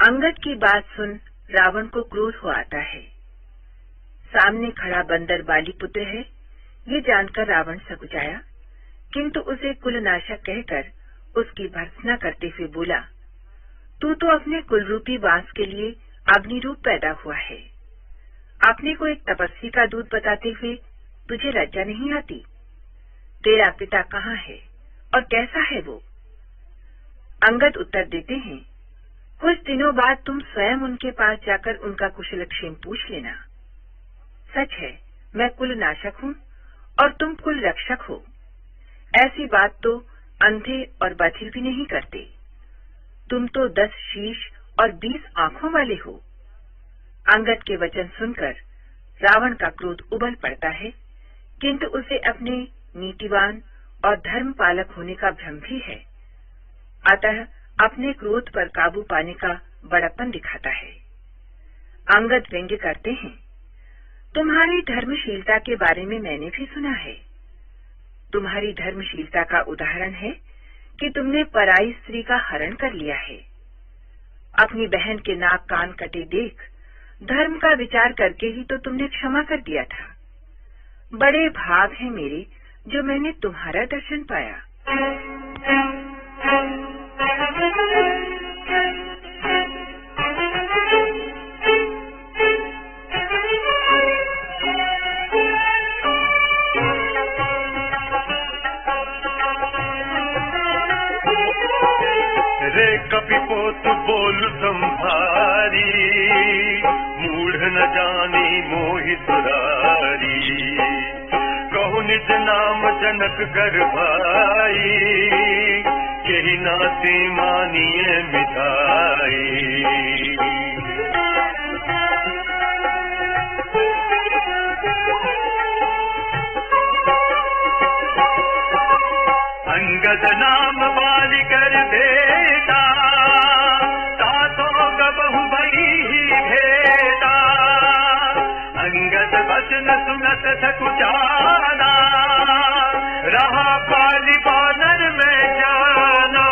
अंगद की बात सुन रावण को क्रोध हो आता है। सामने खड़ा बंदर बालीपुत्र है, ये जानकर रावण सकुचाया, किंतु उसे कुलनाशक कहकर उसकी भर्त्सना करते हुए बोला, तू तो अपने कुलरूपी वास के लिए अग्नि रूप पैदा हुआ है। अपने को एक तपस्वी का दूत बताते हुए तुझे लज्जा नहीं आती? तेरा पिता कहाँ है और कैसा है वो? अंगद उत्तर देते हैं, कुछ दिनों बाद तुम स्वयं उनके पास जाकर उनका कुशलक्षेम पूछ लेना। सच है, मैं कुलनाशक हूँ और तुम कुल रक्षक हो। ऐसी बात तो अंधे और बधिर भी नहीं करते। तुम तो 10 शीश और 20 आंखों वाले हो। अंगद के वचन सुनकर रावण का क्रोध उबल पड़ता है, किंतु उसे अपने नीतिवान और धर्म पालक होने का भ्रम भी है। अतः अपने क्रोध पर काबू पाने का बड़प्पन दिखाता है। अंगद व्यंग्य करते हैं, तुम्हारी धर्मशीलता के बारे में मैंने भी सुना है। तुम्हारी धर्मशीलता का उदाहरण है कि तुमने पराई स्त्री का हरण कर लिया है। अपनी बहन के नाक कान कटे देख धर्म का विचार करके ही तो तुमने क्षमा कर दिया था। बड़े भाग हैं मेरे जो मैंने तुम्हारा दर्शन पाया। रे कपिपोत बोल संभारी, मूढ़ न जानी मोहि सुरारी। कहु निज नाम जनक कर भाई, यही नाती मानिए मिठाई। अंगद नाम बाली कर देता, तातो गबहु बही भेदा। अंगद वचन सुनत सकुचाना, रहा बाली बानर में जाना।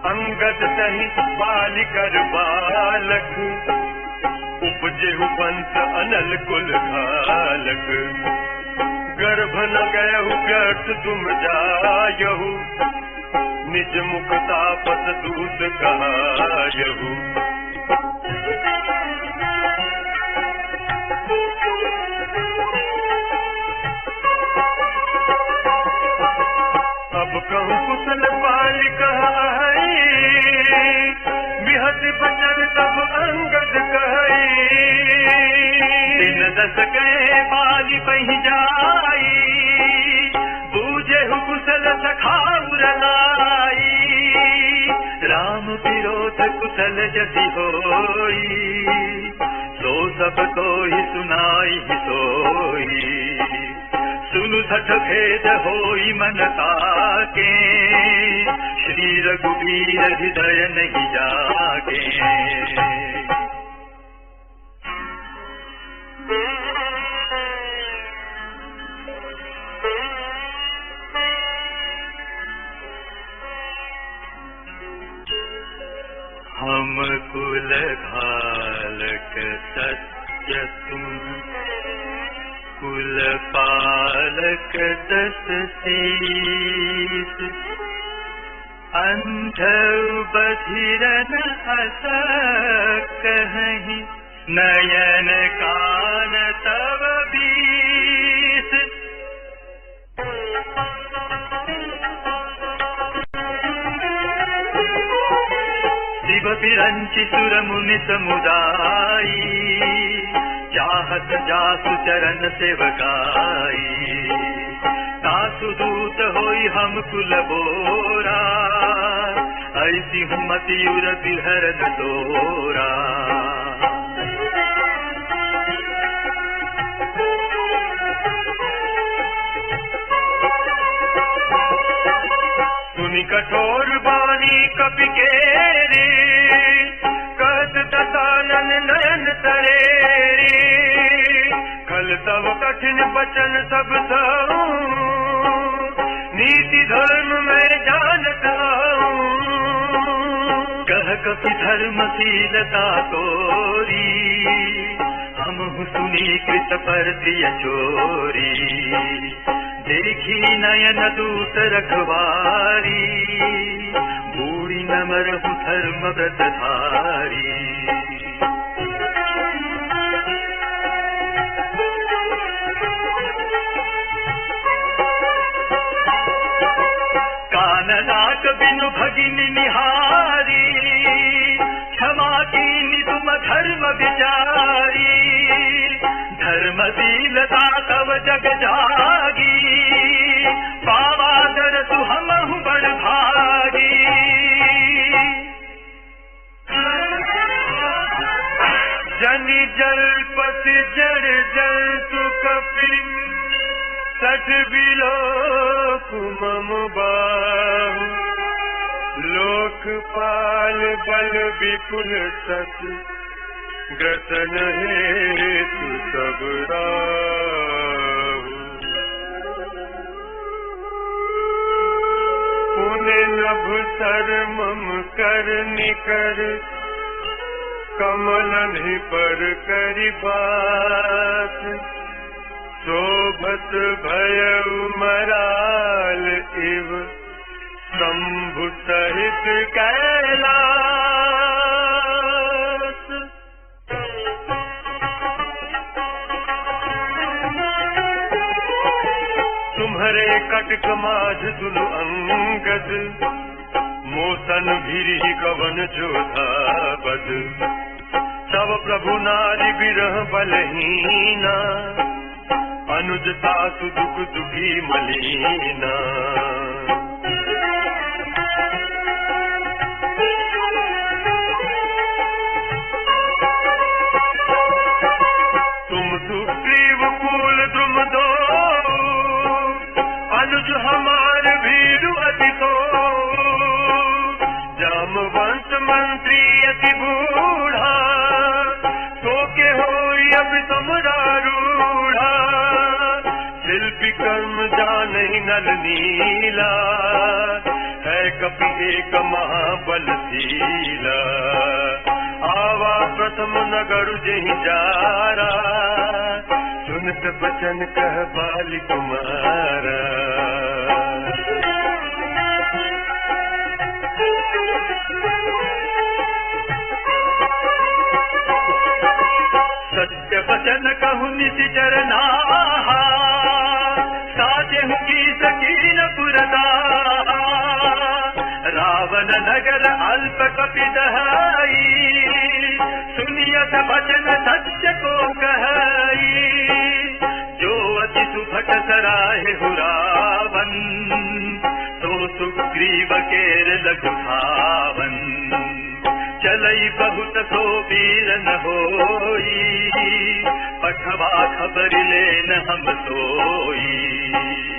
अंगद सही बाली कर बालक, उपजे पंथ अनल कुल घालक। गर्भ न गयहु व्यर्थ तुम जायहु, निज मुख तापस दूत कहायहु। अब कहूँ कुशल बाली कहाई, बिहत बचन तब अंगद कहाई। दिन 10 गए बाली बहि जाई, बूझे कुशल सखाउर लाई। राम विरोध कुशल जति होई, सो सब तो ही सुनाई ही सोई। सुनु सठ भेद होई मन ताके, श्री रघुवीर हृदय नहीं जागे। हम कुल घालक सत्य तुम, कुल पालक 10 शीस। अंध बधिर न हस कहीं, नयन कान तब 20। शिव बिरंचि सुर मुनि समुदायी, चाहत जासु चरण सेवकाई। तासु दूत होई हम कुल बोरा, ऐसी मति उर बिहरन तोरा। सुनि कठोर बानी कपि केरी, कहत दसानन नयन तरेरी। खल तव कठिन बचन सब सहूं, नीति धर्म में जानत हूँ। कह कपि धर्मशीलता तोरी, हम सुनी कृत पर प्रिय चोरी, देखी नयन दूत रखवारी, बूढ़ी नमरहु धर्म व्रतधारी। काननाक बिनु भगिनी निहारी, क्षमा कीनी तुम धर्म विचारी, धर्मशीलता तव जग जागी, पावादर तु हमहु बड़ भागी। जनि जलपति जड़ जंतु कपि, सठ बिलोक मम बाहु, लोकपाल बल विपुल सत, ग्रसन हेतु सब राहु। पुण्य नभ सर मम कर निकर, कमलनि पर करि बात, शोभत भयउ मराल इव, शंभु सहित कैलास। तुम्हरे कटक माझ दुनु अंगद, मोसन भिरी कवन जोधा बद, तब प्रभु नारी बिरह बलहीना, अनुज सासु दुख दुखी मलीना। तुम सुग्रीव कुल द्रुम दो, अनुज हमार भीरु अति तो, जामवंत मंत्री अति बूढ़ा, तो के होई अब तुमरा रूढ़ा, शिल्पी कर्म जानहि नल नीला, है कपि एक महाबलशीला, आवा प्रथम नगर जहि जारा, सुनत बचन कह बाली कुमारा। सत्य वचन कहु निशिचर नाहा, साजेहु की सकीन पुरदाहा, रावण नगर अल्प कपि दहाई, सुनियत वचन सत्य को कहाई, जो अति सुभट सराहे हु रावण, तो सुग्रीव केर लघु धावन, चलई बहुत सो वीर न होई, पठवा खबर लेन हम सोई।